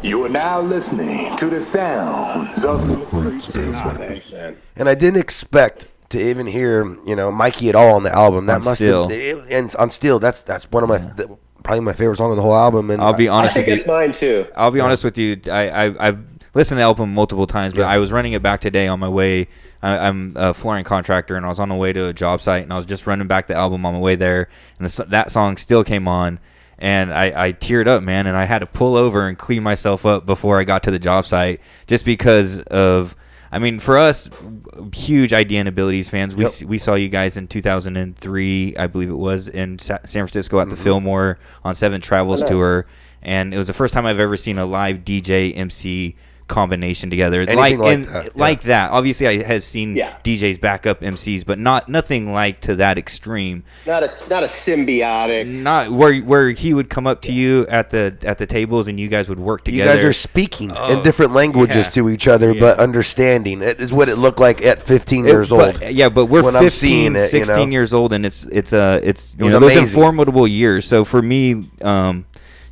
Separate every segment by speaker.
Speaker 1: You are now listening to the sounds of
Speaker 2: And I didn't expect to even hear, Mikey at all on the album. That
Speaker 3: On
Speaker 2: must
Speaker 3: Still.
Speaker 2: have, and on Still, that's one of my probably my favorite song on the whole album. And
Speaker 3: I'll be honest
Speaker 4: I think
Speaker 3: with
Speaker 4: it's
Speaker 3: you.
Speaker 4: mine too.
Speaker 3: I'll be honest with you. I've listened to the album multiple times, but
Speaker 2: Yeah.
Speaker 3: I was running it back today on my way. I'm a flooring contractor, and I was on the way to a job site, and I was just running back the album on my way there, and that song Still came on, and I teared up, man, and I had to pull over and clean myself up before I got to the job site, just because of. I mean, for us, huge Idea and Abilities fans, we saw you guys in 2003, I believe it was, in San Francisco at the Fillmore on Seven Travels tour, and it was the first time I've ever seen a live DJ MC combination together. Like that. Obviously, I have seen DJs back up MCs, but nothing like to that extreme.
Speaker 4: Not a symbiotic.
Speaker 3: Not where he would come up to you at the tables and you guys would work together.
Speaker 2: You guys are speaking in different languages to each other, but understanding. It is what it looked like at 15 years old.
Speaker 3: But we're
Speaker 2: when
Speaker 3: 15, 16 years old, and it's those
Speaker 2: amazing.
Speaker 3: are formidable years. So for me,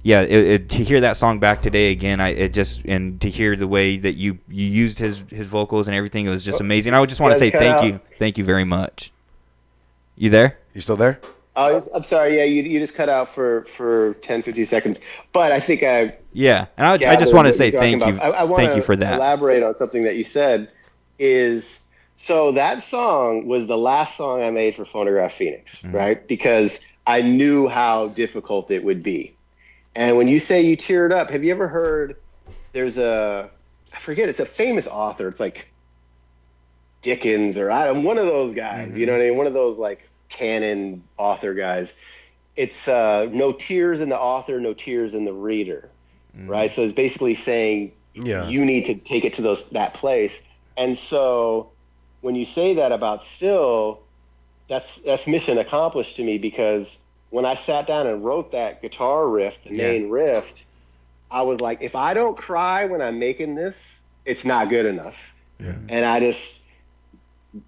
Speaker 3: to hear that song back today again, and to hear the way that you used his vocals and everything, it was just amazing. I would just want to say thank you very much. You there?
Speaker 2: You still there?
Speaker 4: I'm sorry. Yeah, you just cut out for 10, 15 seconds. But I think
Speaker 3: and I just want to say thank you. Thank you for that.
Speaker 4: Elaborate on something that you said so that song was the last song I made for Phonograph Phoenix, right? Because I knew how difficult it would be. And when you say you teared up, have you ever heard? There's I forget. It's a famous author. It's like Dickens or one of those guys. You know what I mean? One of those like canon author guys. It's no tears in the author, no tears in the reader, right? So it's basically saying you need to take it to that place. And so when you say that about Still, that's mission accomplished to me, because when I sat down and wrote that guitar riff, the main riff, I was like, if I don't cry when I'm making this, it's not good enough. Yeah. And I just,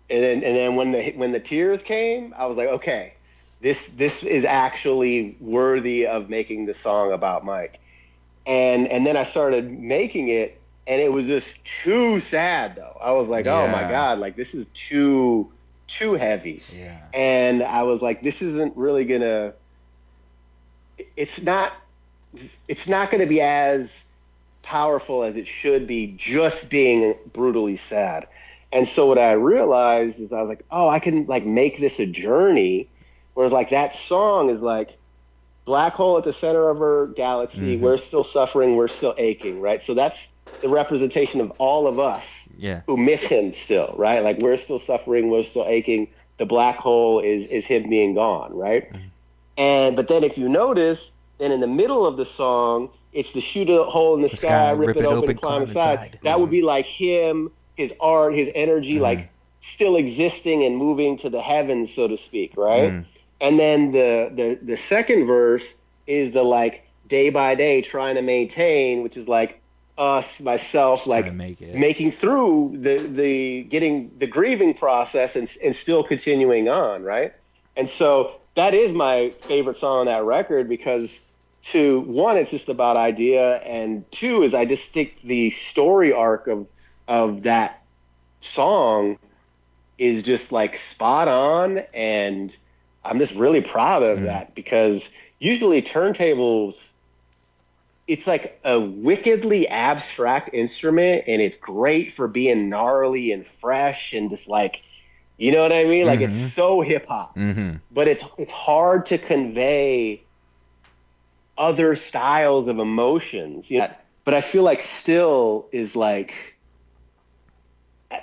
Speaker 4: and then when the tears came, I was like, okay, this is actually worthy of making the song about Mike. And then I started making it, and it was just too sad though. I was like, oh my God, like this is too heavy. Yeah. And I was like, this isn't really gonna, it's not gonna be as powerful as it should be just being brutally sad. And so what I realized is I was like, oh, I can like make this a journey, whereas like that song is like black hole at the center of our galaxy, we're still suffering, we're still aching, right? So that's the representation of all of us who miss him still, right? Like we're still suffering, we're still aching. The black hole is him being gone, right? But then if you notice, then in the middle of the song, it's the shoot a hole in the sky, rip it open, climb inside. That would be like him, his art, his energy, like still existing and moving to the heavens, so to speak, right? And then the second verse is the like day by day trying to maintain, which is like us, myself, like making through the getting the grieving process and still continuing on, right? And so that is my favorite song on that record, because one, it's just about idea, and two is I just think the story arc of that song is just like spot on, and I'm just really proud of that, because usually turntables, it's like a wickedly abstract instrument, and it's great for being gnarly and fresh and just like, you know what I mean? Like it's so hip hop, but it's hard to convey other styles of emotions. You know? But I feel like Still is like,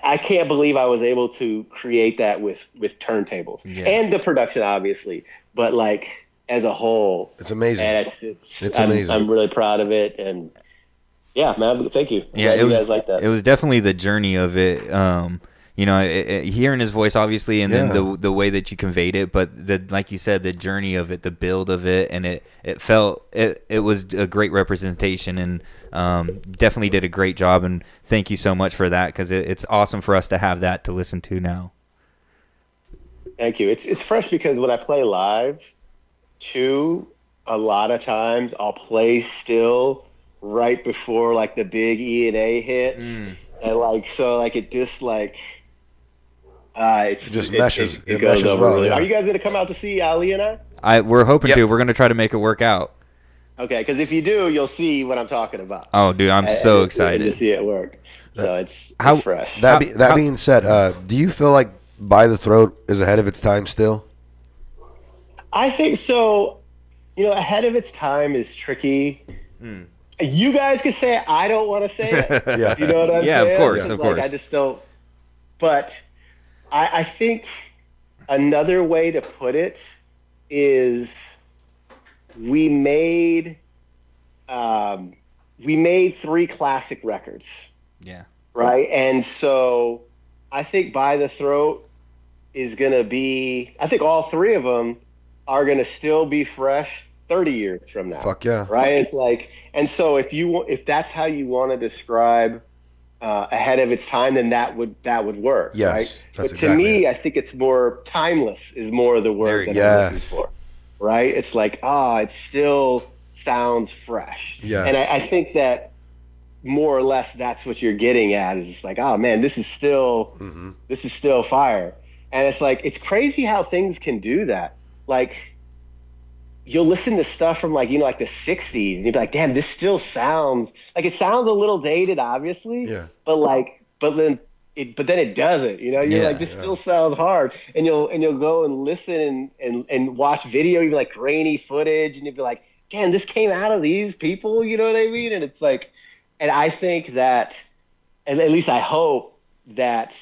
Speaker 4: I can't believe I was able to create that with turntables and the production, obviously, but like as a whole,
Speaker 2: it's amazing.
Speaker 4: And
Speaker 2: it's amazing.
Speaker 4: I'm really proud of it, and yeah, man, thank you.
Speaker 3: You
Speaker 4: guys like that.
Speaker 3: It was definitely the journey of it. Hearing his voice, obviously, and then the way that you conveyed it, but like you said, the journey of it, the build of it, and it was a great representation, and definitely did a great job, and thank you so much for that, because it's awesome for us to have that to listen to now.
Speaker 4: Thank you. It's fresh, because when I play live, too, a lot of times I'll play Still right before like the big E&A hit, and like so like it just like
Speaker 2: it just meshes.
Speaker 4: It goes
Speaker 2: meshes
Speaker 4: over
Speaker 2: well.
Speaker 4: really.
Speaker 2: Yeah.
Speaker 4: Are you guys gonna come out to see Ali and I?
Speaker 3: We're hoping
Speaker 2: Yep.
Speaker 3: to. We're gonna try to make it work out.
Speaker 4: Okay, because if you do, you'll see what I'm talking about.
Speaker 3: Oh, dude, I'm so excited
Speaker 4: to see it work. So it's fresh.
Speaker 2: That being said, do you feel like By the Throat is ahead of its time still?
Speaker 4: I think so. You know, ahead of its time is tricky. You guys can say it. I don't want to say it.
Speaker 2: Yeah.
Speaker 4: You know what I'm saying?
Speaker 3: Yeah, of course,
Speaker 4: Because,
Speaker 3: of course.
Speaker 4: I just don't. But I think another way to put it is we made 3 classic records.
Speaker 3: Yeah.
Speaker 4: Right. And so I think By the Throat is going to be, I think all 3 of them are going to still be fresh 30 years from now.
Speaker 2: Fuck yeah.
Speaker 4: Right. It's like, and so if that's how you want to describe ahead of its time, then that would work.
Speaker 2: Yes,
Speaker 4: right.
Speaker 2: that's
Speaker 4: But
Speaker 2: exactly
Speaker 4: to me,
Speaker 2: it.
Speaker 4: I think it's more timeless is more the word that I'm looking for. Right. It's like, it still sounds fresh.
Speaker 2: Yes.
Speaker 4: And I think that more or less that's what you're getting at is it's like, oh man, this is still fire. And it's like, it's crazy how things can do that. Like you'll listen to stuff from like, like the 60s and you'll be like, damn, this still sounds like it sounds a little dated, obviously.
Speaker 2: Yeah.
Speaker 4: But then it doesn't, you're like, this still sounds hard. And you'll go and listen and watch video, even like grainy footage, and you'll be like, damn, this came out of these people, you know what I mean? And it's like, and I think that, and at least I hope that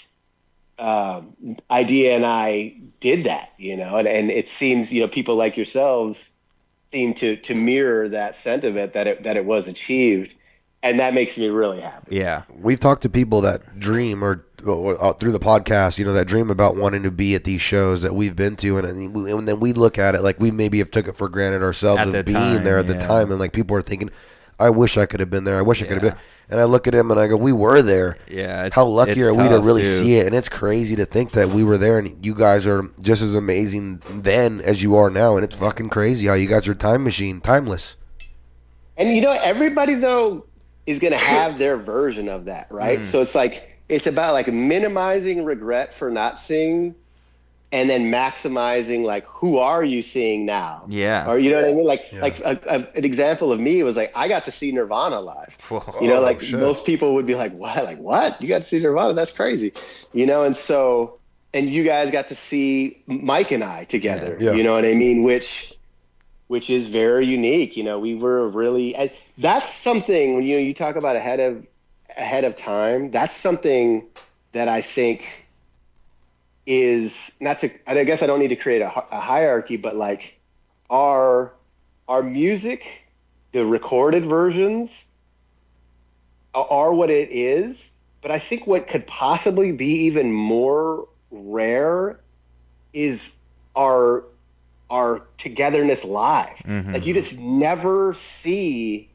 Speaker 4: Idea and I did that, and it seems, people like yourselves seem to mirror that sentiment that it was achieved. And that makes me really happy.
Speaker 3: Yeah.
Speaker 2: We've talked to people that dream or through the podcast, that dream about wanting to be at these shows that we've been to. And then we look at it like we maybe have took it for granted ourselves
Speaker 3: At
Speaker 2: of
Speaker 3: the
Speaker 2: being
Speaker 3: time,
Speaker 2: there at the time. And like people are thinking, I wish I could have been there. I wish I could have been. And I look at him and I go, we were there.
Speaker 3: Yeah.
Speaker 2: How lucky are we to really
Speaker 3: too.
Speaker 2: see it? And it's crazy to think that we were there and you guys are just as amazing then as you are now. And it's fucking crazy how you guys are time machine, timeless.
Speaker 4: And everybody though is going to have their version of that, right? So it's like, it's about like minimizing regret for not seeing and then maximizing like, who are you seeing now?
Speaker 3: Yeah.
Speaker 4: Or you know what I mean? Like, an example of me was like, I got to see Nirvana live.
Speaker 2: Whoa.
Speaker 4: Most people would be like, what? Like, what? You got to see Nirvana? That's crazy. And so, and you guys got to see Mike and I together,
Speaker 2: Yeah.
Speaker 4: you know what I mean? Which is very unique. We were really, that's something when you talk about ahead of time, that's something that I think is not to, I guess I don't need to create a hierarchy, but like our music, the recorded versions are what it is. But I think what could possibly be even more rare is our togetherness live.
Speaker 3: Mm-hmm.
Speaker 4: Like you just never see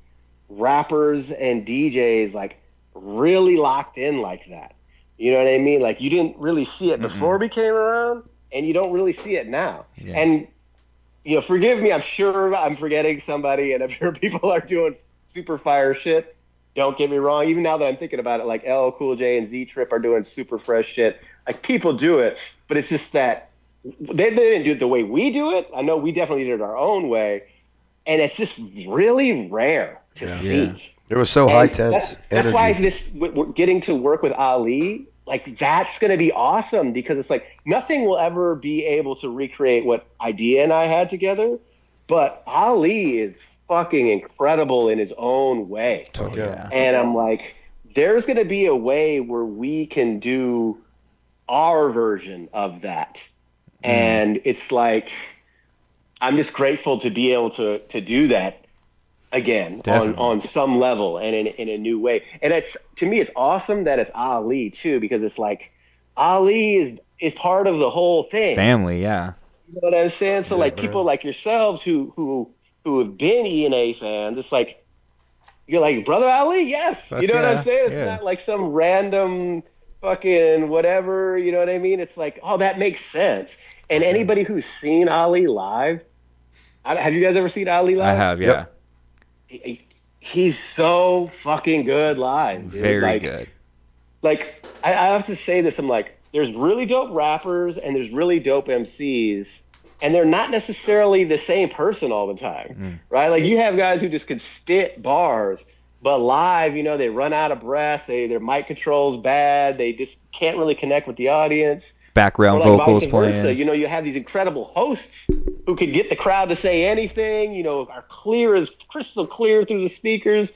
Speaker 4: rappers and DJs like really locked in like that. You know what I mean? Like you didn't really see it before we came around, and you don't really see it now.
Speaker 3: Yeah.
Speaker 4: And forgive me, I'm sure I'm forgetting somebody, and I'm sure people are doing super fire shit. Don't get me wrong. Even now that I'm thinking about it, like LL Cool J and Z Trip are doing super fresh shit. Like people do it, but it's just that they didn't do it the way we do it. I know we definitely did it our own way, and it's just really rare to see.
Speaker 2: It was so high tense.
Speaker 4: That's why we're getting to work with Ali. Like that's going to be awesome because it's like nothing will ever be able to recreate what Idea and I had together, but Ali is fucking incredible in his own way.
Speaker 2: Yeah.
Speaker 4: And I'm like, there's going to be a way where we can do our version of that. And it's like, I'm just grateful to be able to do that again on some level and in a new way. And it's, to me, it's awesome that it's Ali too, because it's like Ali is part of the whole thing.
Speaker 3: Family, yeah.
Speaker 4: You know what I'm saying? So like people like yourselves who have been E&A fans, it's like, you're like, Brother Ali, yes. You know what I'm saying? It's not like some random fucking whatever, you know what I mean? It's like, oh, that makes sense. And anybody who's seen Ali live, have you guys ever seen Ali live?
Speaker 3: I have, yeah.
Speaker 4: he's so fucking good live, dude.
Speaker 3: Very good.
Speaker 4: Like I have to say this, I'm like, there's really dope rappers and there's really dope MCs, and they're not necessarily the same person all the time, right? Like you have guys who just can spit bars, but live, you know, they run out of breath, their mic control's bad, they just can't really connect with the audience.
Speaker 3: Background
Speaker 4: Or like
Speaker 3: vocals
Speaker 4: vice versa,
Speaker 3: playing.
Speaker 4: you know, you have these incredible hosts who could get the crowd to say anything, you know, are clear as crystal clear through the speakers,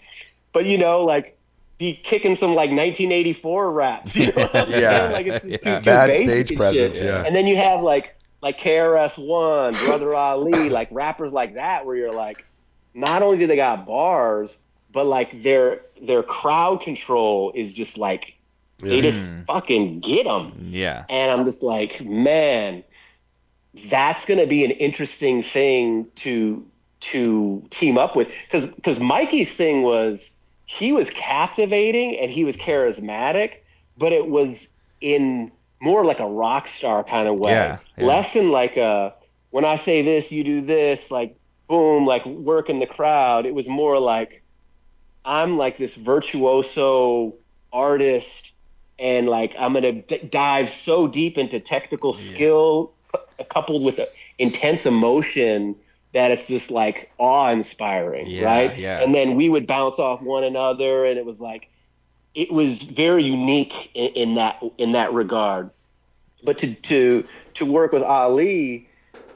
Speaker 4: but you know, like be kicking some like 1984 raps, you know what I'm saying? Like it's just too
Speaker 2: Bad
Speaker 4: basic
Speaker 2: stage
Speaker 4: and
Speaker 2: presence,
Speaker 4: shit.
Speaker 2: yeah.
Speaker 4: And then you have like KRS-One, Brother Ali, like rappers like that, where you're like, not only do they got bars, but like their crowd control is just like they just fucking get them.
Speaker 3: Yeah.
Speaker 4: And I'm just like, man, that's going to be an interesting thing to team up with, because Mikey's thing was he was captivating and he was charismatic, but it was in more like a rock star kind of way, less in like a when I say this, you do this, like boom, like working the crowd. It was more like I'm like this virtuoso artist, and like I'm gonna dive so deep into technical skill coupled with intense emotion that it's just like awe-inspiring, right?
Speaker 3: Yeah.
Speaker 4: And then we would bounce off one another, and it was like it was very unique in that regard. But to work with Ali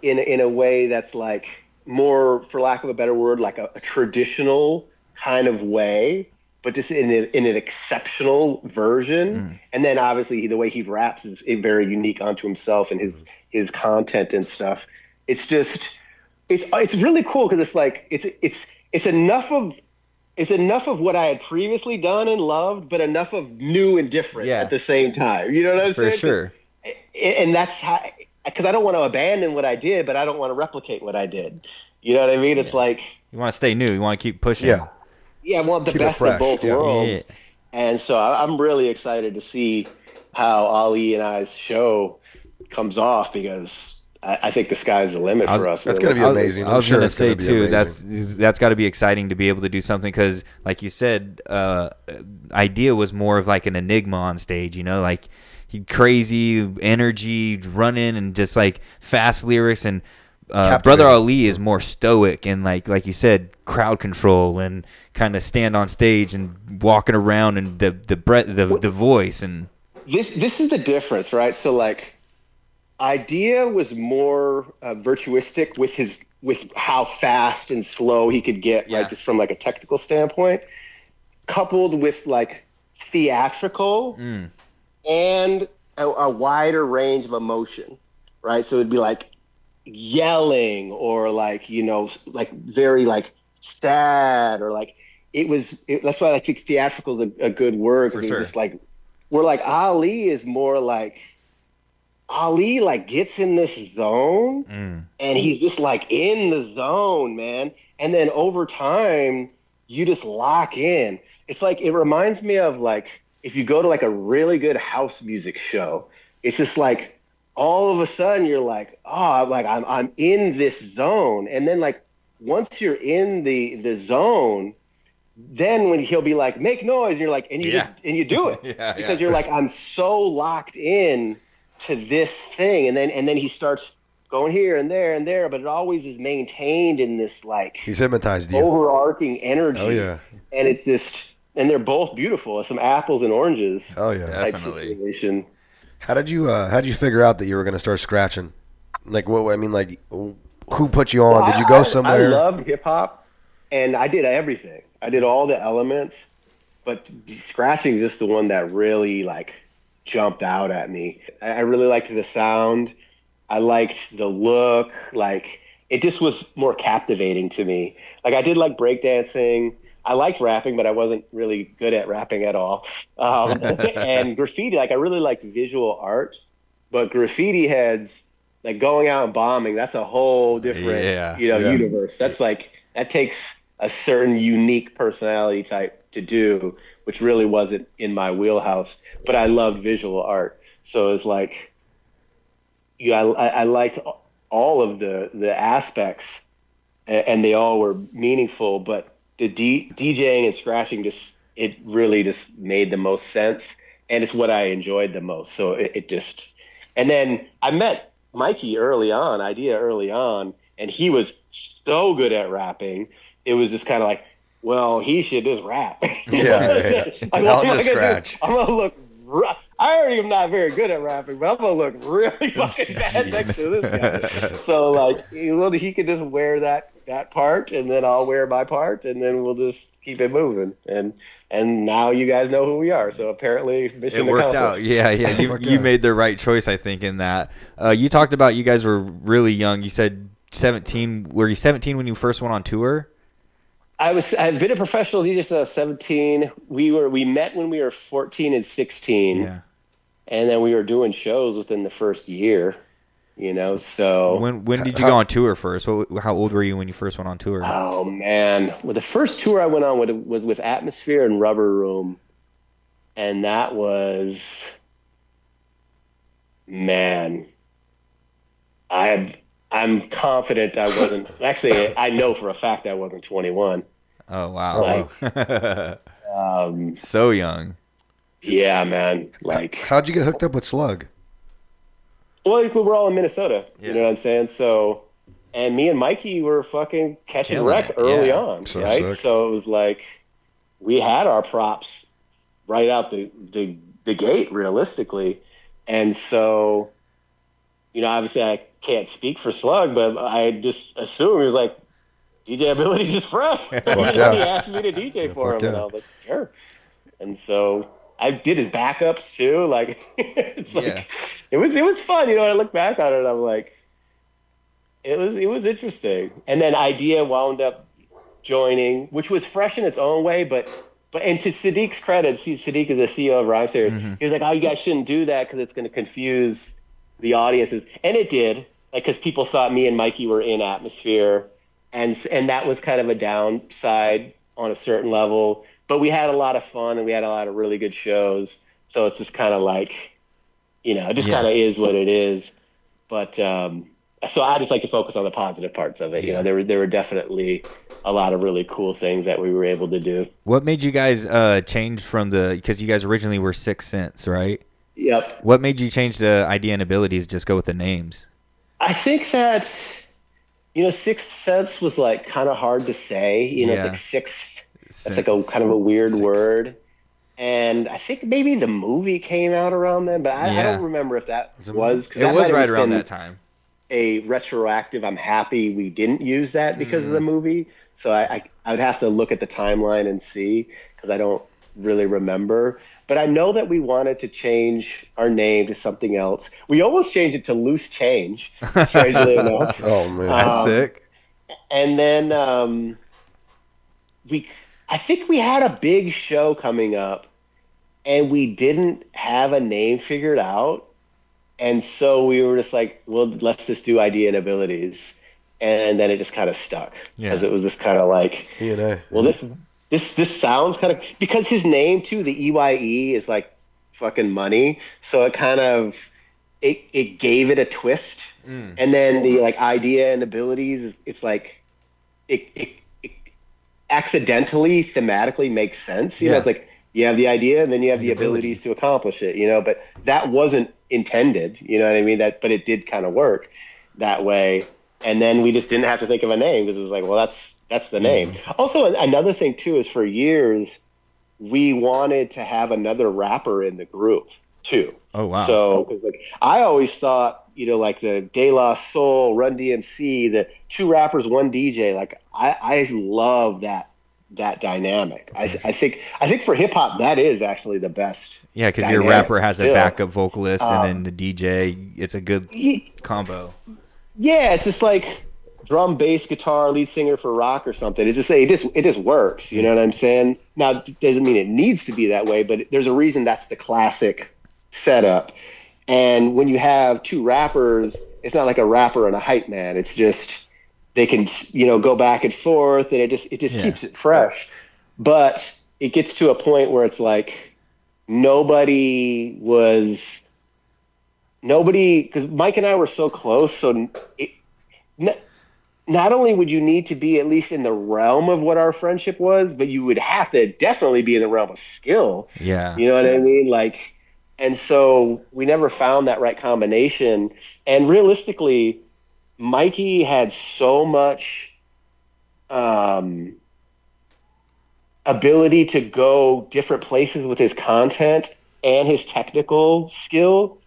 Speaker 4: in a way that's like more, for lack of a better word, like a traditional kind of way, but just in an exceptional version. And then obviously the way he raps is very unique onto himself and his content and stuff. It's just it's really cool because it's like it's enough of what I had previously done and loved, but enough of new and different at the same time. You know what I'm saying?
Speaker 3: For sure.
Speaker 4: And that's how, because I don't want to abandon what I did, but I don't want to replicate what I did. You know what I mean? It's like
Speaker 3: You want to stay new. You want to keep pushing.
Speaker 4: Yeah, I want the
Speaker 2: Keep it
Speaker 4: best
Speaker 2: fresh,
Speaker 4: of both worlds.
Speaker 3: Yeah.
Speaker 4: And so I'm really excited to see how Ali and I's show comes off, because I think the sky's the limit for us.
Speaker 2: That's going to be amazing.
Speaker 3: I was
Speaker 2: sure
Speaker 3: going to
Speaker 2: it's gonna
Speaker 3: say
Speaker 2: be
Speaker 3: too,
Speaker 2: amazing.
Speaker 3: that's got to be exciting to be able to do something, because, like you said, Idea was more of like an enigma on stage. You know, like crazy energy, running, and just like fast lyrics. And Brother Ali is more stoic and like you said, crowd control and kind of stand on stage and walking around and the voice and
Speaker 4: this is the difference, right? So like Idea was more virtuistic with how fast and slow he could get, right? Just from like a technical standpoint, coupled with like theatrical and a wider range of emotion, right? So it'd be like yelling or like, you know, like very like sad, or like that's why I think theatrical is a good word, because it's just like, where like Ali is more like, Ali like gets in this zone and he's just like in the zone, man. And then over time, you just lock in. It's like, it reminds me of like, if you go to like a really good house music show, it's just like, all of a sudden you're like, oh, like I'm in this zone. And then like, once you're in the zone, then when he'll be like, make noise, and you're like, and you do it because you're like, I'm so locked in to this thing. And then he starts going here and there, but it always is maintained in this like,
Speaker 2: he's hypnotized you,
Speaker 4: overarching energy.
Speaker 2: Oh yeah.
Speaker 4: And it's just, and they're both beautiful. It's some apples and oranges.
Speaker 2: Oh yeah,
Speaker 3: definitely.
Speaker 4: Situation.
Speaker 2: How did you figure out that you were going to start scratching? Like what? I mean, like who put you on? Did you go somewhere?
Speaker 4: I loved hip hop, and I did everything. I did all the elements, but scratching is just the one that really like jumped out at me. I really liked the sound. I liked the look. Like it just was more captivating to me. Like I did like breakdancing. I liked rapping, but I wasn't really good at rapping at all. And graffiti, like I really liked visual art, but graffiti heads, like going out and bombing, that's a whole different, universe. That's like, that takes a certain unique personality type to do, which really wasn't in my wheelhouse, but I loved visual art. So it's like, I liked all of the aspects, and they all were meaningful, but DJing and scratching it really just made the most sense, and it's what I enjoyed the most. So it just, and then I met Mikey early on, and he was so good at rapping. It was just kind of like, well, he should just rap.
Speaker 2: Yeah.
Speaker 4: Like,
Speaker 2: I'll
Speaker 4: what am I
Speaker 2: just
Speaker 4: gonna do?
Speaker 2: scratch.
Speaker 4: I'm gonna look. I already am not very good at rapping, but I'm gonna look really fucking bad next to this guy. So like, he could just wear that part, and then I'll wear my part, and then we'll just keep it moving. And now you guys know who we are. So apparently, mission
Speaker 3: It worked out.
Speaker 4: accomplished.
Speaker 3: Yeah. You made the right choice, I think, in that. You talked about you guys were really young. You said 17. Were you 17 when you first went on tour?
Speaker 4: I've been a professional DJ since I was 17. We met when we were 14 and 16.
Speaker 3: Yeah.
Speaker 4: And then we were doing shows within the first year, so.
Speaker 3: When did you go on tour first? How old were you when you first went on tour?
Speaker 4: Oh, man. Well, the first tour I went on was with Atmosphere and Rubber Room. And that was, man, I'm confident I wasn't. Actually, I know for a fact I wasn't 21.
Speaker 3: Oh, wow. So young.
Speaker 4: Yeah, man. Like,
Speaker 2: how'd you get hooked up with Slug?
Speaker 4: well, we're all in Minnesota.
Speaker 3: Yeah.
Speaker 4: You know what I'm saying? So, and me and Mikey were fucking catching
Speaker 3: Killing
Speaker 4: wreck
Speaker 3: it,
Speaker 4: early
Speaker 3: yeah.
Speaker 4: on,
Speaker 2: So
Speaker 4: right?
Speaker 2: sick.
Speaker 4: So it was like we had our props right out the gate, realistically. And so, obviously I can't speak for Slug, but I just assumed it was like, DJ ability is fresh.
Speaker 2: yeah.
Speaker 4: He asked me to DJ for him,
Speaker 2: fuck
Speaker 4: and
Speaker 2: yeah.
Speaker 4: I was like, sure. And so I did his backups too. Like, it's like
Speaker 3: Yeah.
Speaker 4: it was fun. I look back on it, and I'm like, it was interesting. And then Idea wound up joining, which was fresh in its own way, but and to Sadiq's credit, Sadiq is the CEO of Rhymeseries. He was like, oh, you guys shouldn't do that because it's going to confuse the audiences, and it did, like, because people thought me and Mikey were in Atmosphere, and that was kind of a downside on a certain level. But we had a lot of fun, and we had a lot of really good shows. So it's just kind of like, it just kind of is what it is. But so I just like to focus on the positive parts of it. There were definitely a lot of really cool things that we were able to do.
Speaker 3: What made you guys change from because you guys originally were 6 Cents, right?
Speaker 4: Yep.
Speaker 3: What made you change the idea and abilities? Just go with the names.
Speaker 4: I think that, Sixth Sense was like kind of hard to say.
Speaker 3: Yeah.
Speaker 4: Like sixth. That's like a kind of a weird word. And I think maybe the movie came out around then, but I don't remember if that was.
Speaker 3: It was right around that time.
Speaker 4: A retroactive, I'm happy we didn't use that because of the movie. So I would have to look at the timeline and see, because I don't really remember. But I know that we wanted to change our name to something else. We almost changed it to Loose Change, strangely enough.
Speaker 2: Oh man,
Speaker 3: That's sick.
Speaker 4: And then I think we had a big show coming up, and we didn't have a name figured out. And so we were just like, well, let's just do Idea and Abilities. And then it just kind of stuck. Because it was just kind of like,
Speaker 2: EYEDEA.
Speaker 4: well, this sounds kind of, because his name too, the EYE is like fucking money. So it kind of, it gave it a twist. And then the like Idea and Abilities, it's like, it accidentally, thematically makes sense. It's like, you have the idea and then you have the abilities to accomplish it, but that wasn't intended, you know what I mean? But it did kind of work that way. And then we just didn't have to think of a name because it was like, well, that's the name. Also, another thing too is for years we wanted to have another rapper in the group too.
Speaker 3: Oh wow!
Speaker 4: So because like I always thought, like the De La Soul, Run DMC, the two rappers, one DJ. Like I love that dynamic. I think for hip hop that is actually the best.
Speaker 3: Yeah, because your rapper has a backup vocalist, and then the DJ. It's a good combo.
Speaker 4: Yeah, it's just like drum, bass, guitar, lead singer for rock or something. It just works. You know what I'm saying? Now, it doesn't mean it needs to be that way, but there's a reason that's the classic setup. And when you have two rappers, it's not like a rapper and a hype man. It's just they can go back and forth, and it just keeps it fresh. But it gets to a point where it's like nobody, because Mike and I were so close, so not only would you need to be at least in the realm of what our friendship was, but you would have to definitely be in the realm of skill.
Speaker 3: Yeah.
Speaker 4: You know what I mean? Like, and so we never found that right combination. And realistically, Mikey had so much ability to go different places with his content and his technical skill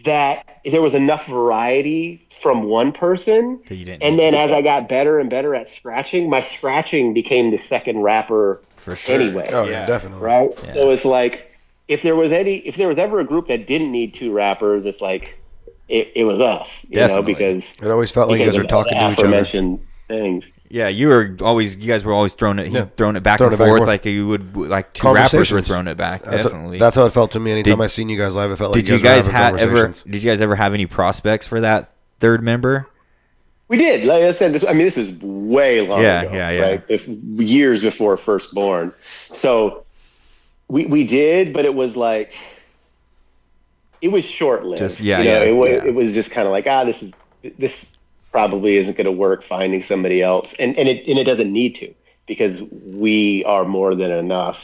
Speaker 4: that there was enough variety from one person. And then as I got better and better at scratching, my scratching became the second rapper
Speaker 3: For sure.
Speaker 4: anyway.
Speaker 2: Oh yeah, definitely.
Speaker 4: Right?
Speaker 3: Yeah.
Speaker 4: So it's like if there was ever a group that didn't need two rappers, it's like it was us, you know,
Speaker 3: Definitely.
Speaker 4: because
Speaker 2: It always felt like you guys were talking to each other.
Speaker 4: aforementioned things.
Speaker 3: Yeah, you guys were always throwing it back
Speaker 2: Throwing
Speaker 3: and
Speaker 2: it back and
Speaker 3: forth
Speaker 2: forth.
Speaker 3: like you would, like two rappers were
Speaker 2: Conversations.
Speaker 3: throwing it back. Definitely.
Speaker 2: That's how it felt to me. Anytime I seen you guys live, it felt like
Speaker 3: Did you
Speaker 2: were
Speaker 3: guys
Speaker 2: having conversations.
Speaker 3: did you guys ever have any prospects for that third member?
Speaker 4: We did. Like I said, this is way long ago.
Speaker 3: Yeah.
Speaker 4: Right? Years before Firstborn. So we did, but it was like, it was short-lived. It was just kind of like, this probably isn't going to work, finding somebody else. And it doesn't need to, because we are more than enough.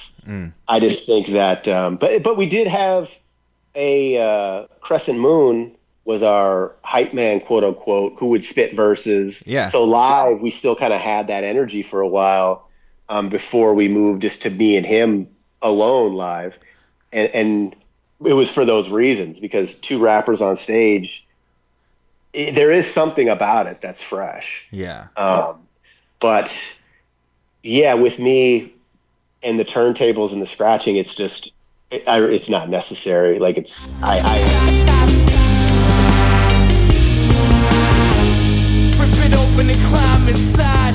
Speaker 4: I just think that, but we did have a Crescent Moon was our hype man, quote unquote, who would spit verses.
Speaker 3: Yeah.
Speaker 4: So live, we still kind of had that energy for a while before we moved just to me and him alone live. And it was for those reasons, because two rappers on stage, there is something about it that's fresh.
Speaker 3: Yeah.
Speaker 4: But yeah, with me and the turntables and the scratching, it's just, it's not necessary. Like Rip it open and climb inside.